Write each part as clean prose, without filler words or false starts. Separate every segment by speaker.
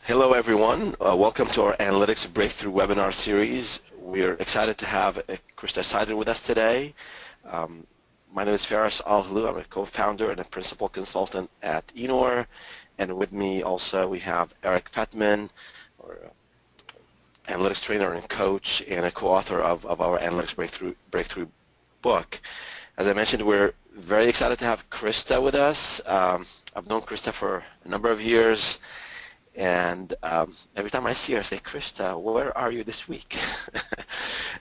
Speaker 1: Hello everyone, welcome to our Analytics Breakthrough webinar series. We're excited to have Krista Seiden with us today. My name is Faris Al-Hlu. I'm a co-founder and a principal consultant at Enor, and with me also we have Eric Fettman, or analytics trainer and coach, and a co-author of our Analytics Breakthrough book. As I mentioned, we're very excited to have Krista with us. I've known Krista for a number of years. And every time I see her, I say, Krista, where are you this week?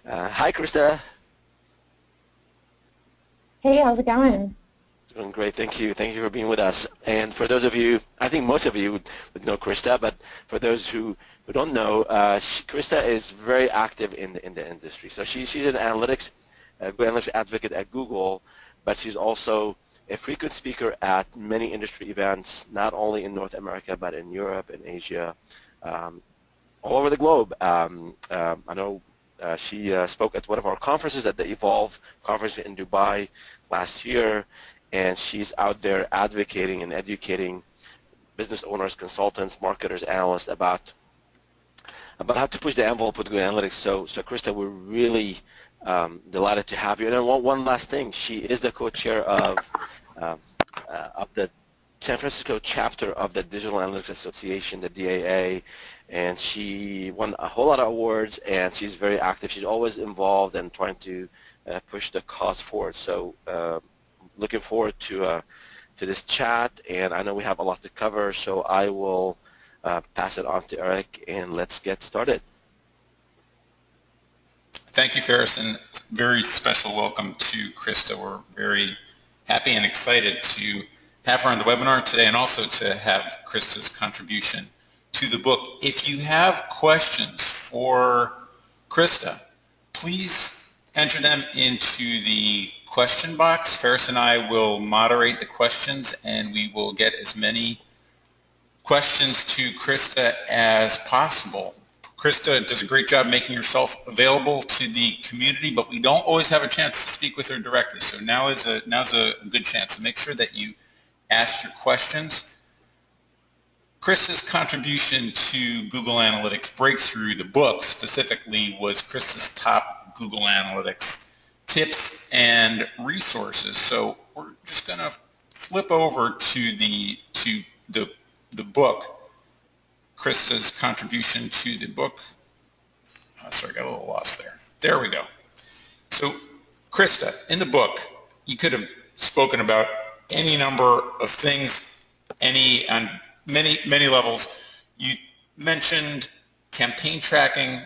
Speaker 1: Hi, Krista.
Speaker 2: Hey, how's it going?
Speaker 1: Doing great, thank you. Thank you for being with us. And for those of you, I think most of you would know Krista, but for those who don't know, Krista is very active in the industry. So she's an analytics advocate at Google, but she's also a frequent speaker at many industry events, not only in North America, but in Europe and Asia, all over the globe. I know she spoke at one of our conferences at the Evolve conference in Dubai last year, and she's out there advocating and educating business owners, consultants, marketers, analysts about how to push the envelope with Google Analytics. So Krista, we're really delighted to have you. And then one last thing, she is the co-chair of the San Francisco chapter of the Digital Analytics Association, the DAA, and she won a whole lot of awards, and she's very active. She's always involved and trying to push the cause forward. So looking forward to this chat, and I know we have a lot to cover, so I will pass it on to Eric, and let's get started.
Speaker 3: Thank you, Faris, and very special welcome to Krista. We're very happy and excited to have her on the webinar today, and also to have Krista's contribution to the book. If you have questions for Krista, please enter them into the question box. Faris and I will moderate the questions, and we will get as many questions to Krista as possible. Krista does a great job making herself available to the community, but we don't always have a chance to speak with her directly. So now's a good chance. So make sure that you ask your questions. Krista's contribution to Google Analytics Breakthrough, the book specifically, was Krista's top Google Analytics tips and resources. So we're just going to flip over to the book. Krista's contribution to the book. Sorry, I got a little lost there. There we go. So, Krista, in the book, you could have spoken about any number of things, on many levels. You mentioned campaign tracking,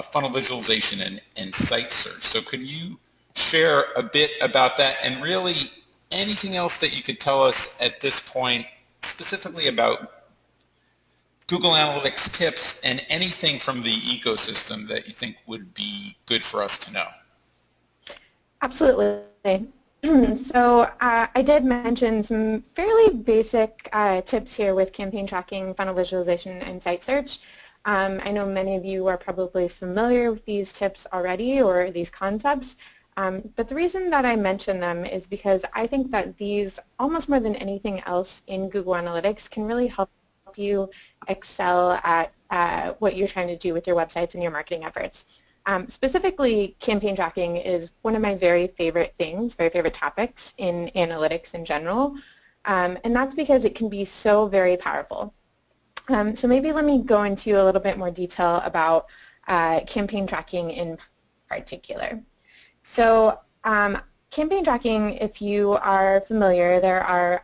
Speaker 3: funnel visualization, and site search. So, could you share a bit about that, and really anything else that you could tell us at this point, specifically about Google Analytics tips and anything from the ecosystem that you think would be good for us to know?
Speaker 2: Absolutely. So I did mention some fairly basic tips here with campaign tracking, funnel visualization, and site search. I know many of you are probably familiar with these tips already, or these concepts, but the reason that I mention them is because I think that these, almost more than anything else in Google Analytics, can really help you excel at what you're trying to do with your websites and your marketing efforts. Specifically, campaign tracking is one of my very favorite topics in analytics in general, and that's because it can be so very powerful. So maybe let me go into a little bit more detail about campaign tracking in particular. So campaign tracking, if you are familiar, there are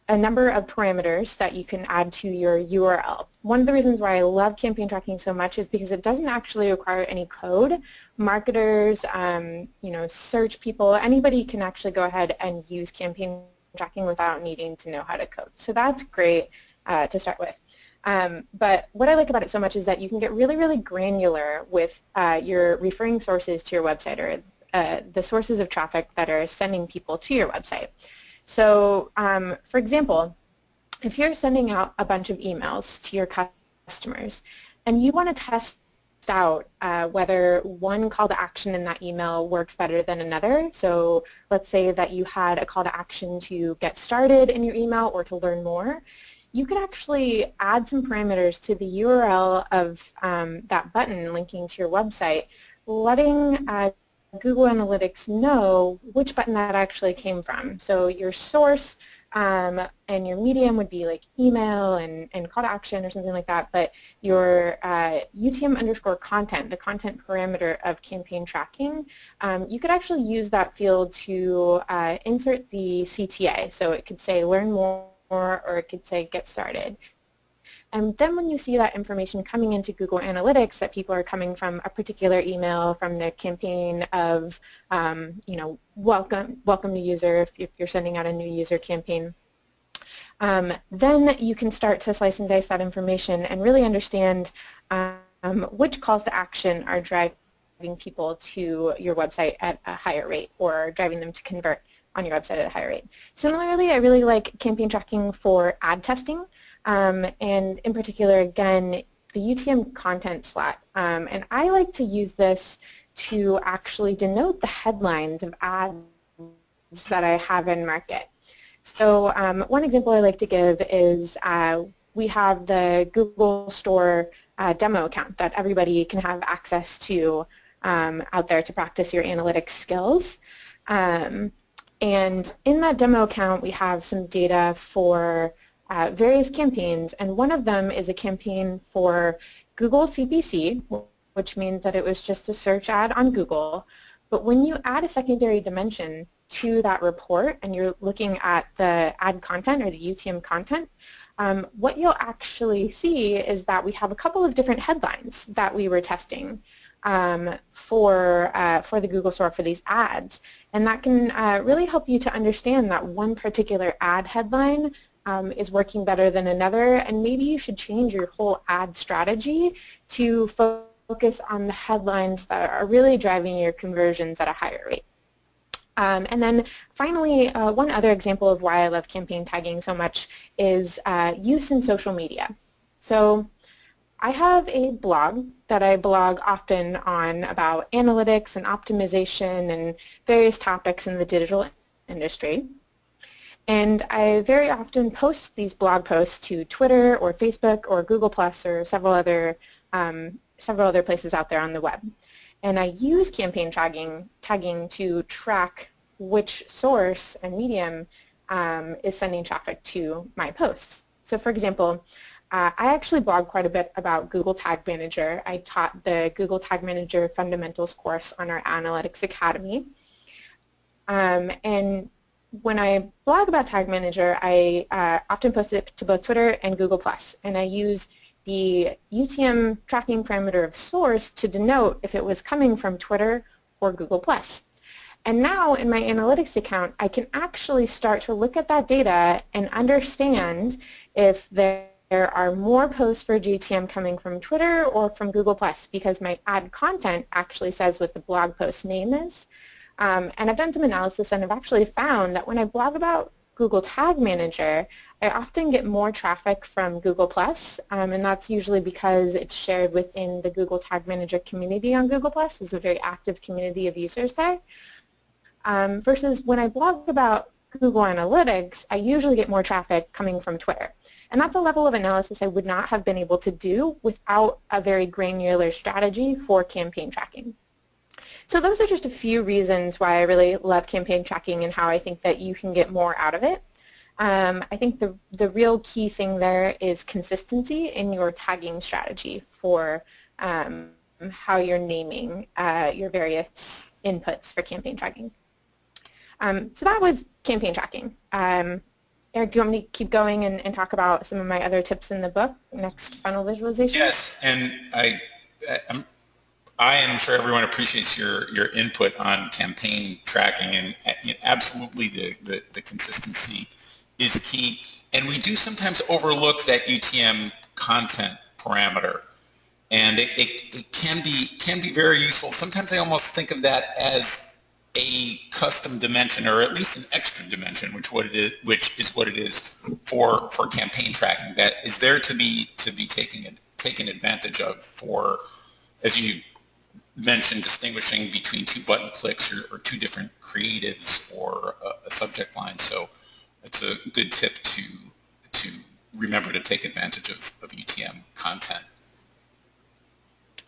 Speaker 2: a number of parameters that you can add to your URL. One of the reasons why I love campaign tracking so much is because it doesn't actually require any code. Marketers, search people, anybody can actually go ahead and use campaign tracking without needing to know how to code. So that's great to start with. But what I like about it so much is that you can get really, really granular with your referring sources to your website, or the sources of traffic that are sending people to your website. So, for example, if you're sending out a bunch of emails to your customers and you want to test out whether one call to action in that email works better than another, so let's say that you had a call to action to get started in your email or to learn more, you could actually add some parameters to the URL of that button linking to your website, letting Google Analytics know which button that actually came from. So your source and your medium would be like email and call to action or something like that, but your UTM_content, the content parameter of campaign tracking, you could actually use that field to insert the CTA. So it could say learn more, or it could say get started. And then when you see that information coming into Google Analytics that people are coming from a particular email from the campaign of, you know, welcome to user, if you're sending out a new user campaign, then you can start to slice and dice that information and really understand which calls to action are driving people to your website at a higher rate or driving them to convert on your website at a higher rate. Similarly, I really like campaign tracking for ad testing, and in particular, again, the UTM content slot. And I like to use this to actually denote the headlines of ads that I have in market. So one example I like to give is we have the Google Store demo account that everybody can have access to out there to practice your analytics skills. And in that demo account, we have some data for various campaigns, and one of them is a campaign for Google CPC, which means that it was just a search ad on Google. But when you add a secondary dimension to that report and you're looking at the ad content or the UTM content, what you'll actually see is that we have a couple of different headlines that we were testing for the Google Store for these ads. And that can really help you to understand that one particular ad headline is working better than another, and maybe you should change your whole ad strategy to focus on the headlines that are really driving your conversions at a higher rate. And then finally, one other example of why I love campaign tagging so much is use in social media. So I have a blog that I blog often on about analytics and optimization and various topics in the digital industry. And I very often post these blog posts to Twitter or Facebook or Google Plus or several other places out there on the web. And I use campaign tagging to track which source and medium is sending traffic to my posts. So for example, I actually blog quite a bit about Google Tag Manager. I taught the Google Tag Manager Fundamentals course on our Analytics Academy. And when I blog about Tag Manager, I often post it to both Twitter and Google+. And I use the UTM tracking parameter of source to denote if it was coming from Twitter or Google+. And now in my analytics account, I can actually start to look at that data and understand if there are more posts for GTM coming from Twitter or from Google+, because my ad content actually says what the blog post name is. And I've done some analysis and I've actually found that when I blog about Google Tag Manager, I often get more traffic from Google+, and that's usually because it's shared within the Google Tag Manager community on Google+. There's a very active community of users there. Versus when I blog about Google Analytics, I usually get more traffic coming from Twitter. And that's a level of analysis I would not have been able to do without a very granular strategy for campaign tracking. So those are just a few reasons why I really love campaign tracking and how I think that you can get more out of it. I think the real key thing there is consistency in your tagging strategy for how you're naming your various inputs for campaign tracking. So that was campaign tracking. Eric, do you want me to keep going and talk about some of my other tips in the book, next funnel visualization?
Speaker 3: Yes, and I am sure everyone appreciates your input on campaign tracking, and absolutely the consistency is key. And we do sometimes overlook that UTM content parameter, and it can be very useful. Sometimes I almost think of that as a custom dimension, or at least an extra dimension, which is what it is for campaign tracking, that is there to be taken advantage of for, as you mentioned, distinguishing between two button clicks or two different creatives or a subject line. So it's a good tip to remember to take advantage of UTM content.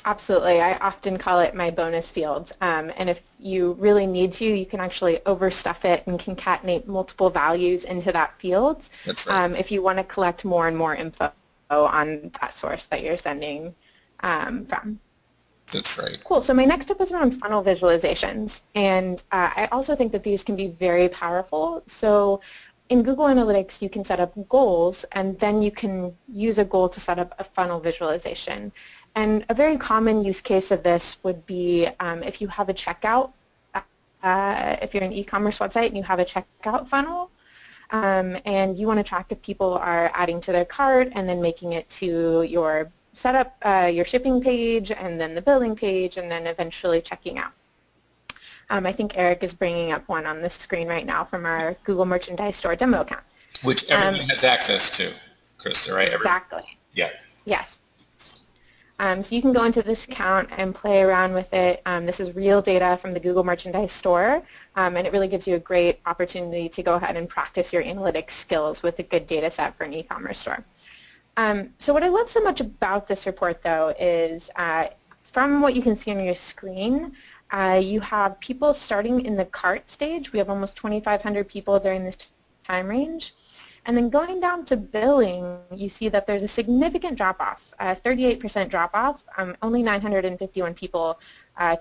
Speaker 2: Absolutely. I often call it my bonus field. And if you really need to, you can actually overstuff it and concatenate multiple values into that field.
Speaker 3: That's right.
Speaker 2: If you want to collect more and more info on that source that you're sending from.
Speaker 3: That's right.
Speaker 2: Cool. So my next tip is around funnel visualizations. And I also think that these can be very powerful. So in Google Analytics, you can set up goals, and then you can use a goal to set up a funnel visualization. And a very common use case of this would be if you have a checkout, if you're an e-commerce website and you have a checkout funnel, and you want to track if people are adding to their cart and then making it to your setup, your shipping page, and then the billing page, and then eventually checking out. I think Eric is bringing up one on the screen right now from our Google Merchandise Store demo account.
Speaker 3: Which everyone has access to, Krista, right?
Speaker 2: Exactly.
Speaker 3: Yeah.
Speaker 2: Yes. So you can go into this account and play around with it. This is real data from the Google Merchandise Store, and it really gives you a great opportunity to go ahead and practice your analytics skills with a good data set for an e-commerce store. So what I love so much about this report, though, is from what you can see on your screen, you have people starting in the cart stage. We have almost 2,500 people during this time range. And then going down to billing, you see that there's a significant drop-off, 38% drop-off, only 951 people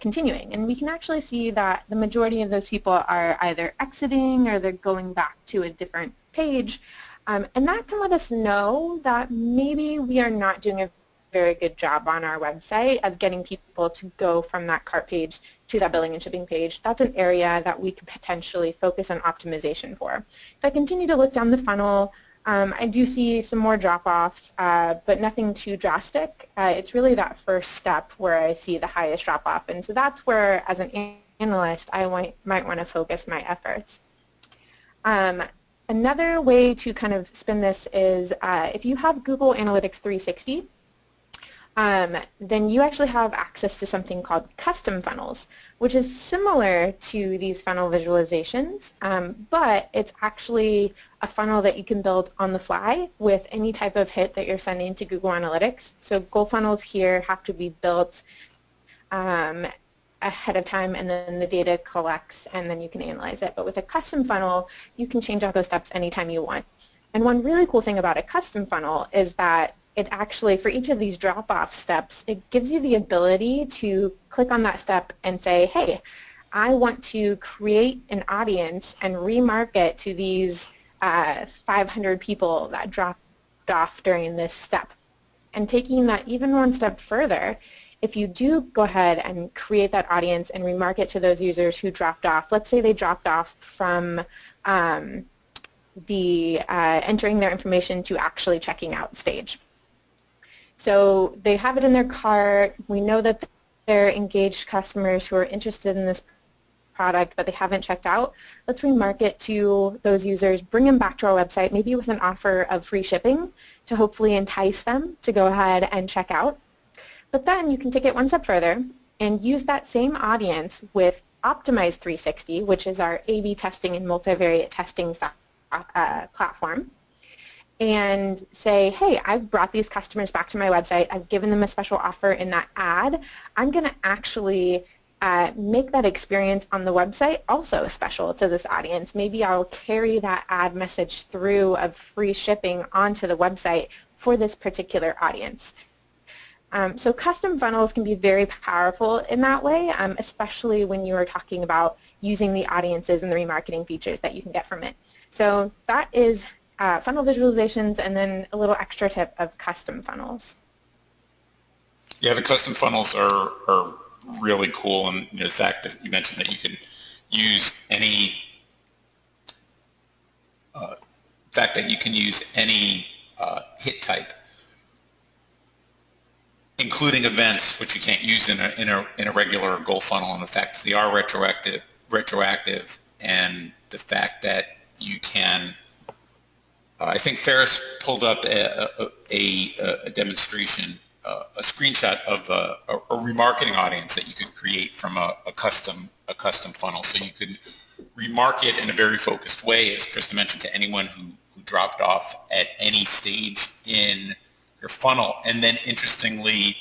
Speaker 2: continuing. And we can actually see that the majority of those people are either exiting or they're going back to a different page. And that can let us know that maybe we are not doing a very good job on our website of getting people to go from that cart page to that billing and shipping page. That's an area that we could potentially focus on optimization for. If I continue to look down the funnel, I do see some more drop-off, but nothing too drastic. It's really that first step where I see the highest drop-off, and so that's where, as an analyst, I might want to focus my efforts. Another way to kind of spin this is if you have Google Analytics 360, then you actually have access to something called custom funnels, which is similar to these funnel visualizations, but it's actually a funnel that you can build on the fly with any type of hit that you're sending to Google Analytics. So goal funnels here have to be built ahead of time, and then the data collects, and then you can analyze it. But with a custom funnel, you can change out those steps anytime you want. And one really cool thing about a custom funnel is that it actually, for each of these drop-off steps, it gives you the ability to click on that step and say, hey, I want to create an audience and remarket to these 500 people that dropped off during this step. And taking that even one step further, if you do go ahead and create that audience and remarket to those users who dropped off, let's say they dropped off from entering their information to actually checking out stage. So they have it in their cart. We know that they're engaged customers who are interested in this product, but they haven't checked out. Let's remarket to those users, bring them back to our website, maybe with an offer of free shipping to hopefully entice them to go ahead and check out. But then you can take it one step further and use that same audience with Optimize 360, which is our A/B testing and multivariate testing platform, and say, hey, I've brought these customers back to my website. I've given them a special offer in that ad. I'm going to actually make that experience on the website also special to this audience. Maybe I'll carry that ad message through of free shipping onto the website for this particular audience. So custom funnels can be very powerful in that way, especially when you are talking about using the audiences and the remarketing features that you can get from it. So that is funnel visualizations, and then a little extra tip of custom funnels.
Speaker 3: Yeah, the custom funnels are really cool, and the fact that you mentioned that you can use any hit type, including events, which you can't use in a regular goal funnel, and the fact that they are retroactive, and the fact that you can. I think Ferris pulled up a demonstration, a screenshot of a remarketing audience that you could create from a custom funnel. So you could remarket in a very focused way, as Krista mentioned, to anyone who dropped off at any stage in your funnel. And then interestingly,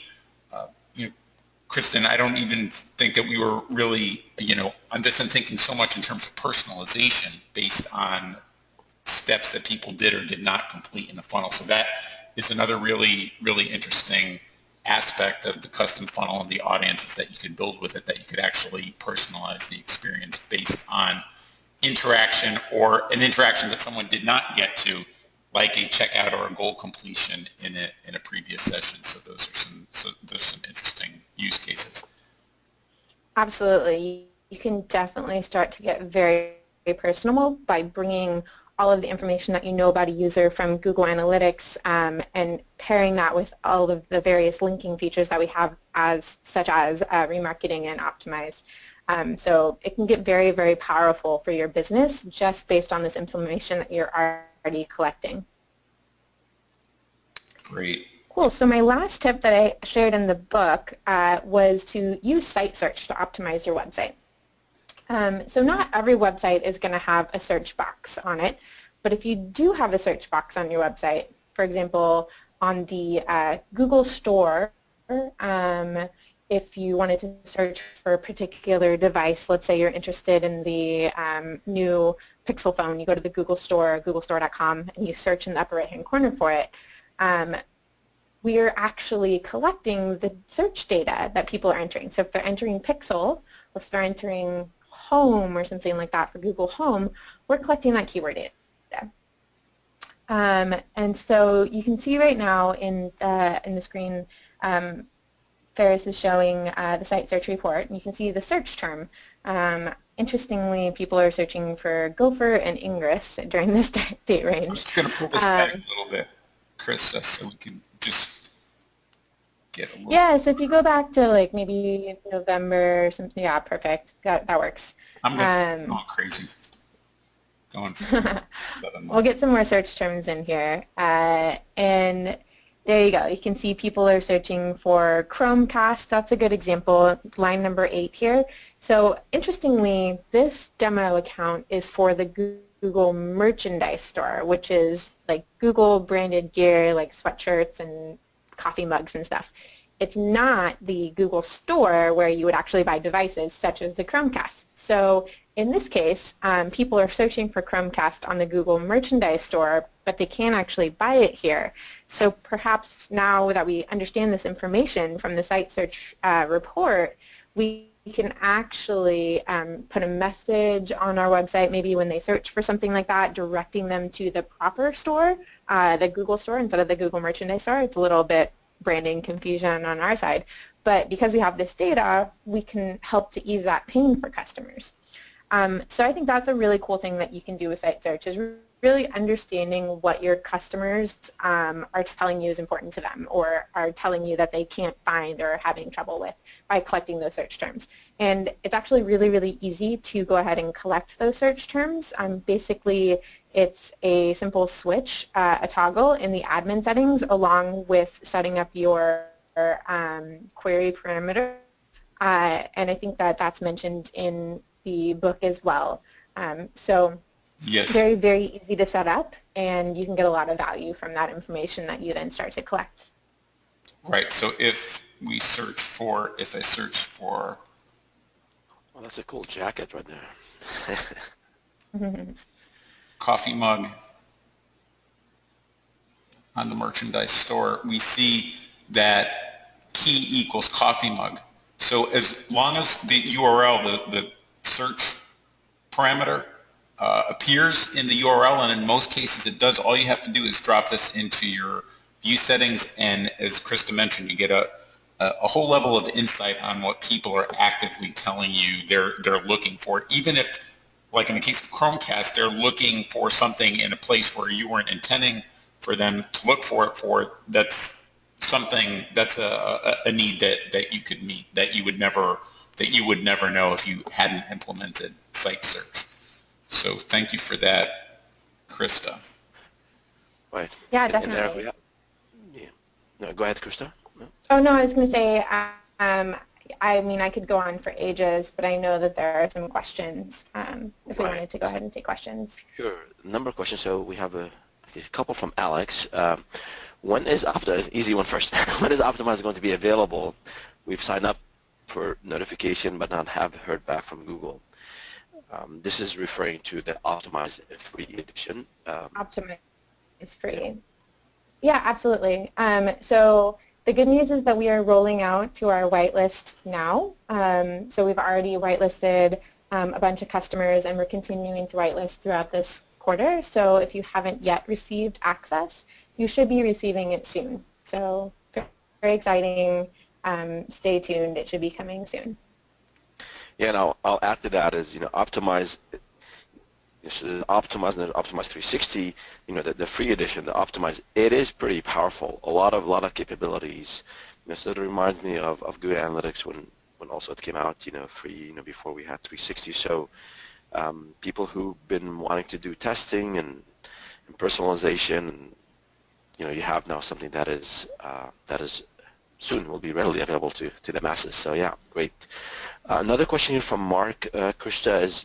Speaker 3: Kristen, I don't even think that we were really, I'm just thinking so much in terms of personalization based on steps that people did or did not complete in the funnel. So that is another really, really interesting aspect of the custom funnel and the audiences that you could build with it, that you could actually personalize the experience based on interaction or an interaction that someone did not get to, like a checkout or a goal completion in a previous session. So there's some interesting use cases.
Speaker 2: Absolutely. You can definitely start to get very, very personal by bringing all of the information that you know about a user from Google Analytics and pairing that with all of the various linking features that we have, such as remarketing and optimize. So it can get very, very powerful for your business just based on this information that you're already collecting.
Speaker 3: Great.
Speaker 2: Cool. So my last tip that I shared in the book was to use site search to optimize your website. So not every website is going to have a search box on it, but if you do have a search box on your website, for example, on the Google Store, if you wanted to search for a particular device, let's say you're interested in the new Pixel phone, you go to the Google Store, googlestore.com, and you search in the upper right-hand corner for it. We are actually collecting the search data that people are entering. So if they're entering Pixel, or if they're entering Home or something like that for Google Home, we're collecting that keyword data. And so you can see right now in the screen, Ferris is showing the site search report, and you can see the search term. Interestingly, people are searching for gopher and ingress during this date range.
Speaker 3: I'm just going to pull this back a little bit, Krista, so we can just get a little...
Speaker 2: Yeah, so if you go back to like maybe November or something, yeah, perfect. That works.
Speaker 3: I'm going crazy. Going for
Speaker 2: We'll get some more search terms in here. And there you go. You can see people are searching for Chromecast. That's a good example, line number 8 here. So interestingly, this demo account is for the Google merchandise store, which is like Google branded gear like sweatshirts and coffee mugs and stuff. It's not the Google store where you would actually buy devices such as the Chromecast. So in this case, people are searching for Chromecast on the Google merchandise store, but they can't actually buy it here. So perhaps now that we understand this information from the site search report, we can actually put a message on our website, maybe when they search for something like that, directing them to the proper store, the Google store instead of the Google merchandise store. It's a little bit branding confusion on our side, but because we have this data, we can help to ease that pain for customers. So I think that's a really cool thing that you can do with site search, is really understanding what your customers are telling you is important to them, or are telling you that they can't find or are having trouble with, by collecting those search terms. And it's actually really, really easy to go ahead and collect those search terms. Basically, it's a simple switch, a toggle in the admin settings, along with setting up your query parameter. And I think that that's mentioned in the book as well. So
Speaker 3: yes,
Speaker 2: very, very easy to set up, and you can get a lot of value from that information that you then start to collect.
Speaker 3: Right. So if I search for,
Speaker 1: Well, that's a cool jacket right there.
Speaker 3: coffee mug on the merchandise store, we see that key equals coffee mug. So as long as the URL, the search parameter appears in the URL, and in most cases it does, all you have to do is drop this into your view settings, and as Krista mentioned, you get a whole level of insight on what people are actively telling you they're looking for. Even if, like in the case of Chromecast, they're looking for something in a place where you weren't intending for them to look for it for, that's something, that's a need that you could meet, that you would never know if you hadn't implemented site search. So thank you for that, Krista.
Speaker 1: Right.
Speaker 2: Yeah,
Speaker 1: And
Speaker 2: definitely.
Speaker 1: yeah. No, go ahead, Krista. No.
Speaker 2: Oh, no, I was going to say, I mean, I could go on for ages, but I know that there are some questions if we wanted to go ahead and take questions.
Speaker 1: Sure. Number of questions. So we have a A couple from Alex. When is easy one first. When is Optimize going to be available? We've signed up for notification but not have heard back from Google. This is referring to the Optimize free edition.
Speaker 2: Optimize is free. Yeah, absolutely. So the good news is that we are rolling out to our whitelist now. So we've already whitelisted a bunch of customers, and we're continuing to whitelist throughout this quarter. So if you haven't yet received access, you should be receiving it soon. So very exciting. Stay tuned. It should be coming soon.
Speaker 1: Yeah, and I'll add to that is, Optimize. This is Optimize and Optimize 360. The free edition, the Optimize. It is pretty powerful. A lot of capabilities. So it reminds me of Google Analytics when also it came out, free, before we had 360. So people who've been wanting to do testing and personalization, you have now something that is soon will be readily available to the masses. So yeah, great. Another question here from Mark. Krista is,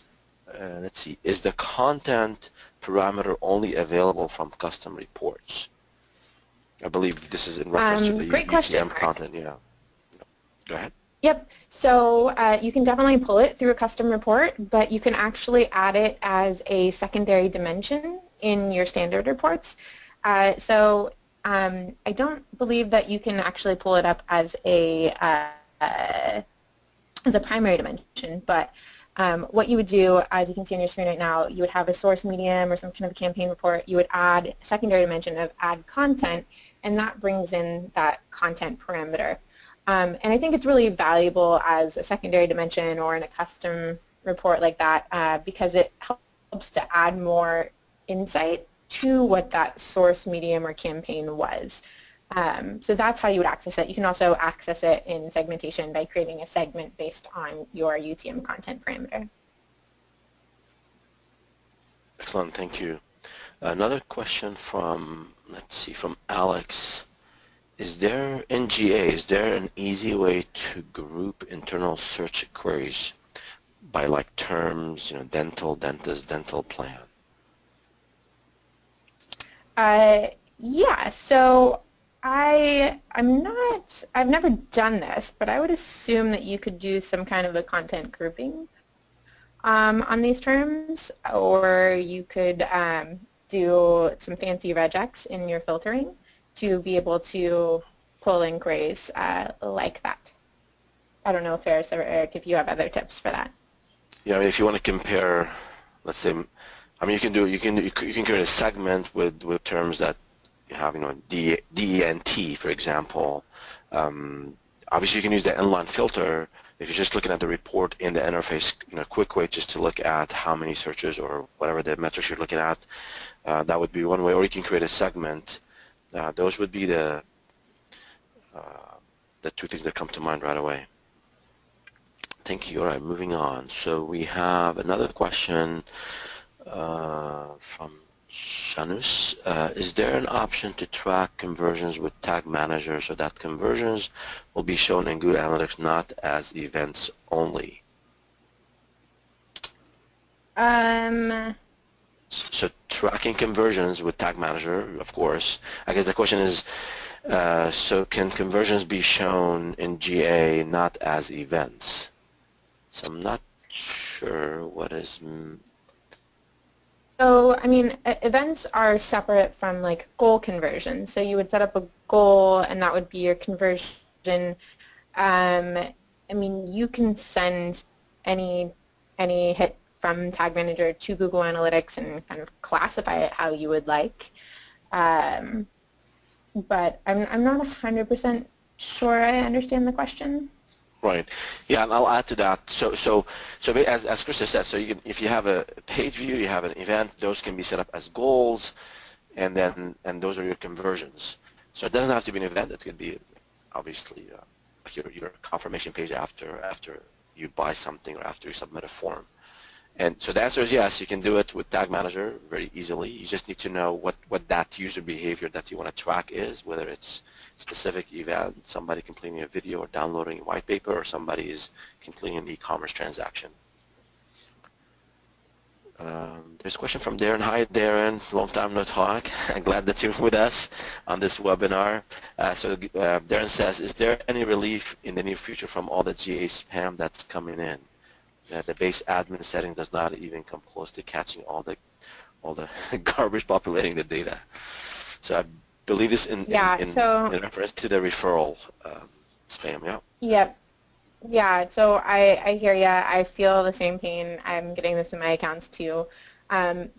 Speaker 1: let's see, is the content parameter only available from custom reports? I believe this is in reference to the
Speaker 2: great question,
Speaker 1: UTM content. Yeah. Go ahead.
Speaker 2: Yep. So you can definitely pull it through a custom report, but you can actually add it as a secondary dimension in your standard reports. So I don't believe that you can actually pull it up as a primary dimension, but what you would do, as you can see on your screen right now, you would have a source medium or some kind of a campaign report. You would add a secondary dimension of add content, and that brings in that content parameter. And I think it's really valuable as a secondary dimension or in a custom report like that because it helps to add more insight to what that source medium or campaign was. So that's how you would access it. You can also access it in segmentation by creating a segment based on your UTM content parameter.
Speaker 1: Excellent, thank you. Another question from, let's see, from Alex. Is there, in GA, is there an easy way to group internal search queries by like terms, dental, dentist, dental plan?
Speaker 2: Yeah, so I've never done this, but I would assume that you could do some kind of a content grouping on these terms, or you could do some fancy regex in your filtering to be able to pull inquiries like that. I don't know if Ferris or Eric, if you have other tips for that.
Speaker 1: Yeah, I mean, if you want to compare, let's say, I mean, you can create a segment with terms that you have, DENT, for example. Obviously, you can use the inline filter if you're just looking at the report in the interface. Quick way just to look at how many searches or whatever the metrics you're looking at. That would be one way, or you can create a segment. Those would be the two things that come to mind right away. Thank you. All right, moving on. So we have another question from Shanus. Is there an option to track conversions with Tag Manager so that conversions will be shown in Google Analytics, not as events only? So tracking conversions with Tag Manager, of course. I guess the question is, so can conversions be shown in GA not as events? So I'm not sure what is...
Speaker 2: So, I mean, events are separate from like goal conversion. So you would set up a goal and that would be your conversion. I mean, you can send any hit from Tag Manager to Google Analytics and kind of classify it how you would like. But I'm not 100% sure I understand the question.
Speaker 1: Right. Yeah, and I'll add to that. So as Krista said, so if you have a page view, you have an event, those can be set up as goals, and those are your conversions. So it doesn't have to be an event. It could be obviously like your confirmation page after you buy something or after you submit a form. And so the answer is yes, you can do it with Tag Manager very easily. You just need to know what that user behavior that you want to track is, whether it's specific event, somebody completing a video or downloading a white paper, or somebody is completing an e-commerce transaction. There's a question from Darren. Hi, Darren. Long time no talk. I'm glad that you're with us on this webinar. Darren says, is there any relief in the near future from all the GA spam that's coming in? The base admin setting does not even come close to catching all the garbage populating the data. So I believe this in reference to the referral spam. Yeah.
Speaker 2: Yep. Yeah, so I hear ya. I feel the same pain. I'm getting this in my accounts too.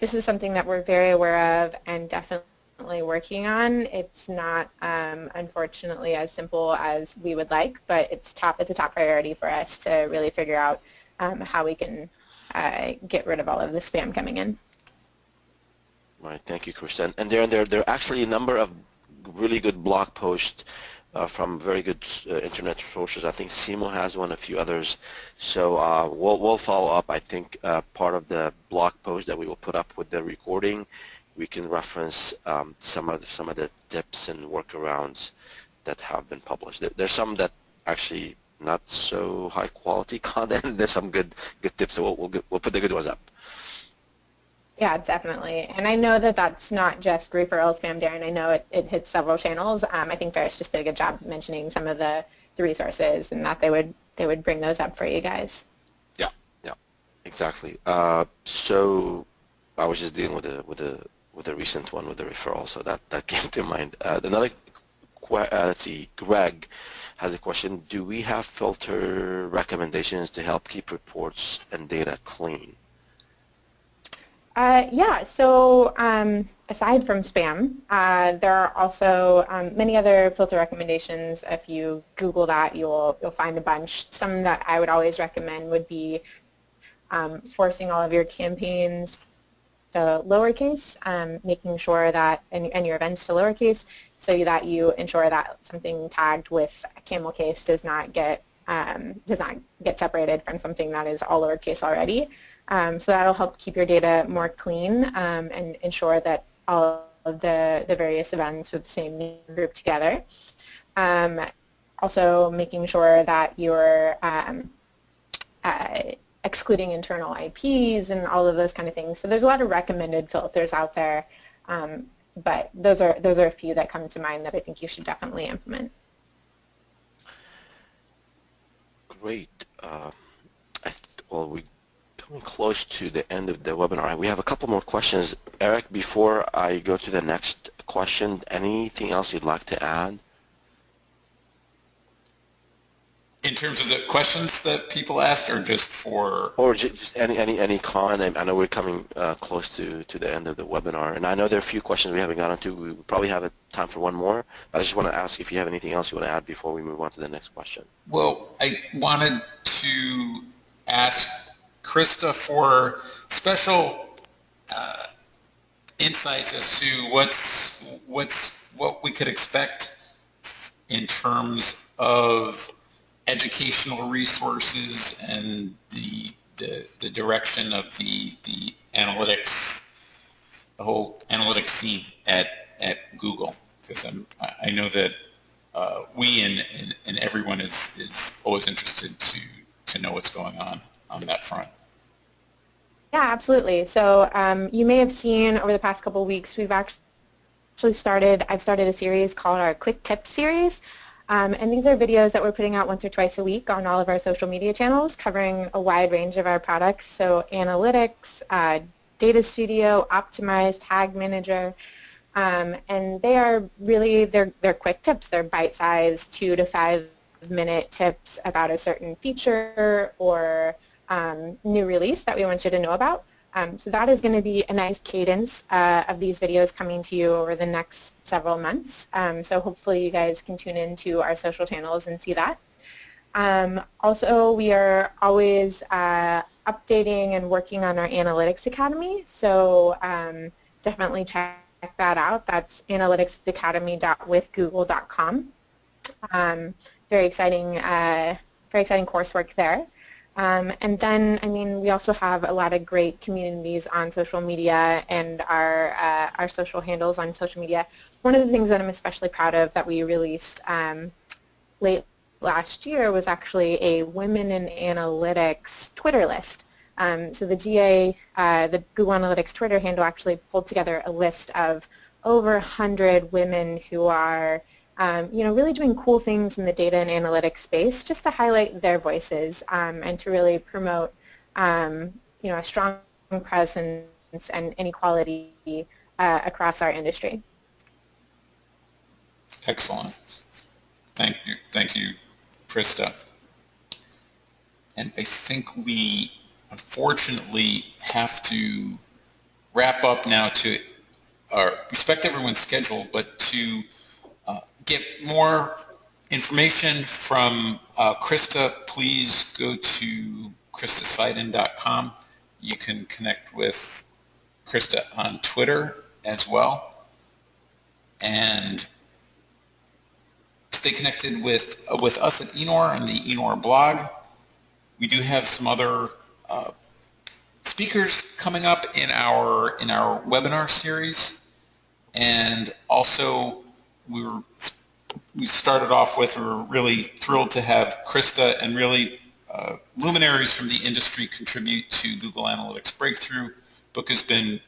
Speaker 2: This is something that we're very aware of and definitely working on. It's not, unfortunately, as simple as we would like, but it's a top priority for us to really figure out how we can get rid of all of the spam coming in.
Speaker 1: All right, thank you, Krista. And there are actually a number of really good blog posts from very good internet sources. I think Simo has one, a few others. So we'll follow up. I think part of the blog post that we will put up with the recording, we can reference some of the tips and workarounds that have been published. There's some that actually not so high quality content. There's some good tips. So we'll put the good ones up.
Speaker 2: Yeah, definitely. And I know that that's not just referral spam, Darren. I know it hits several channels. I think Ferris just did a good job mentioning some of the resources and that they would bring those up for you guys.
Speaker 1: Yeah, exactly. So I was just dealing with the recent one with the referral, so that came to mind. Another, let's see, Greg has a question. Do we have filter recommendations to help keep reports and data clean?
Speaker 2: Yeah, so aside from spam, there are also many other filter recommendations. If you Google that, you'll find a bunch. Some that I would always recommend would be forcing all of your campaigns to lowercase, making sure that, and your events to lowercase, so that you ensure that something tagged with a camel case does not get separated from something that is all lowercase already. So that'll help keep your data more clean and ensure that all of the various events with the same name group together. Also making sure that you're excluding internal IPs and all of those kind of things. So there's a lot of recommended filters out there, but those are a few that come to mind that I think you should definitely implement.
Speaker 1: Great. Well, we're coming close to the end of the webinar. We have a couple more questions. Eric, before I go to the next question, anything else you'd like to add?
Speaker 3: In terms of the questions that people asked, or just for?
Speaker 1: Or just any comment. I know we're coming close to the end of the webinar, and I know there are a few questions we haven't gotten to. We probably have time for one more, but I just want to ask if you have anything else you want to add before we move on to the next question.
Speaker 3: Well, I wanted to ask Krista for special insights as to what we could expect in terms of educational resources and the direction of the analytics, the whole analytics scene at Google, because I know that we and everyone is always interested to know what's going on that front.
Speaker 2: Yeah, absolutely. So you may have seen over the past couple of weeks, I've started a series called our Quick Tips series. And these are videos that we're putting out once or twice a week on all of our social media channels, covering a wide range of our products. So analytics, Data Studio, Optimize, Tag Manager, and they are really, they're quick tips. They're bite-sized 2 to 5 minute tips about a certain feature or new release that we want you to know about. So that is going to be a nice cadence of these videos coming to you over the next several months. So hopefully you guys can tune into our social channels and see that. Also, we are always updating and working on our Analytics Academy. So definitely check that out. That's analyticsacademy.withgoogle.com. Very exciting coursework there. And then, I mean, we also have a lot of great communities on social media and our social handles on social media. One of the things that I'm especially proud of that we released late last year was actually a Women in Analytics Twitter list. So the GA, the Google Analytics Twitter handle actually pulled together a list of over 100 women who are really doing cool things in the data and analytics space just to highlight their voices and to really promote a strong presence and inequality across our industry.
Speaker 3: Excellent. Thank you, Krista. And I think we unfortunately have to wrap up now to respect everyone's schedule, but to get more information from Krista, please go to KristaSeiden.com. You can connect with Krista on Twitter as well. And stay connected with us at Enor and the Enor blog. We do have some other speakers coming up in our webinar series, and also we started off with, we're really thrilled to have Krista and really luminaries from the industry contribute to Google Analytics Breakthrough. Book has been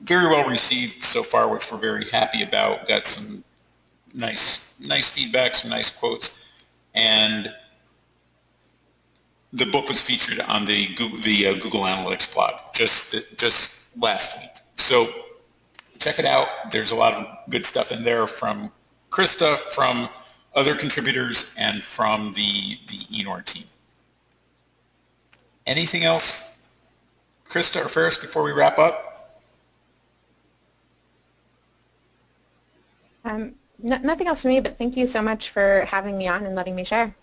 Speaker 3: very well received so far, which we're very happy about. Got some nice feedback, some nice quotes, and the book was featured on the Google Analytics blog just last week. So check it out. There's a lot of good stuff in there from Krista, from other contributors, and from the Enor team. Anything else, Krista or Ferris, before we wrap up?
Speaker 2: Nothing else for me, but thank you so much for having me on and letting me share.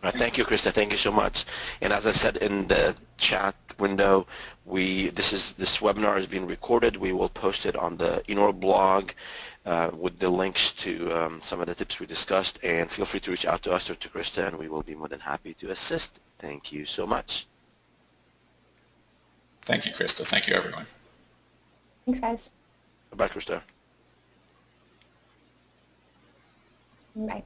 Speaker 1: Thank you, Krista. Thank you so much. And as I said in the chat window, this webinar is being recorded. We will post it on the Enor blog with the links to some of the tips we discussed. And feel free to reach out to us or to Krista, and we will be more than happy to assist. Thank you so much.
Speaker 3: Thank you, Krista. Thank you, everyone.
Speaker 2: Thanks, guys.
Speaker 1: Bye, Krista.
Speaker 2: Bye.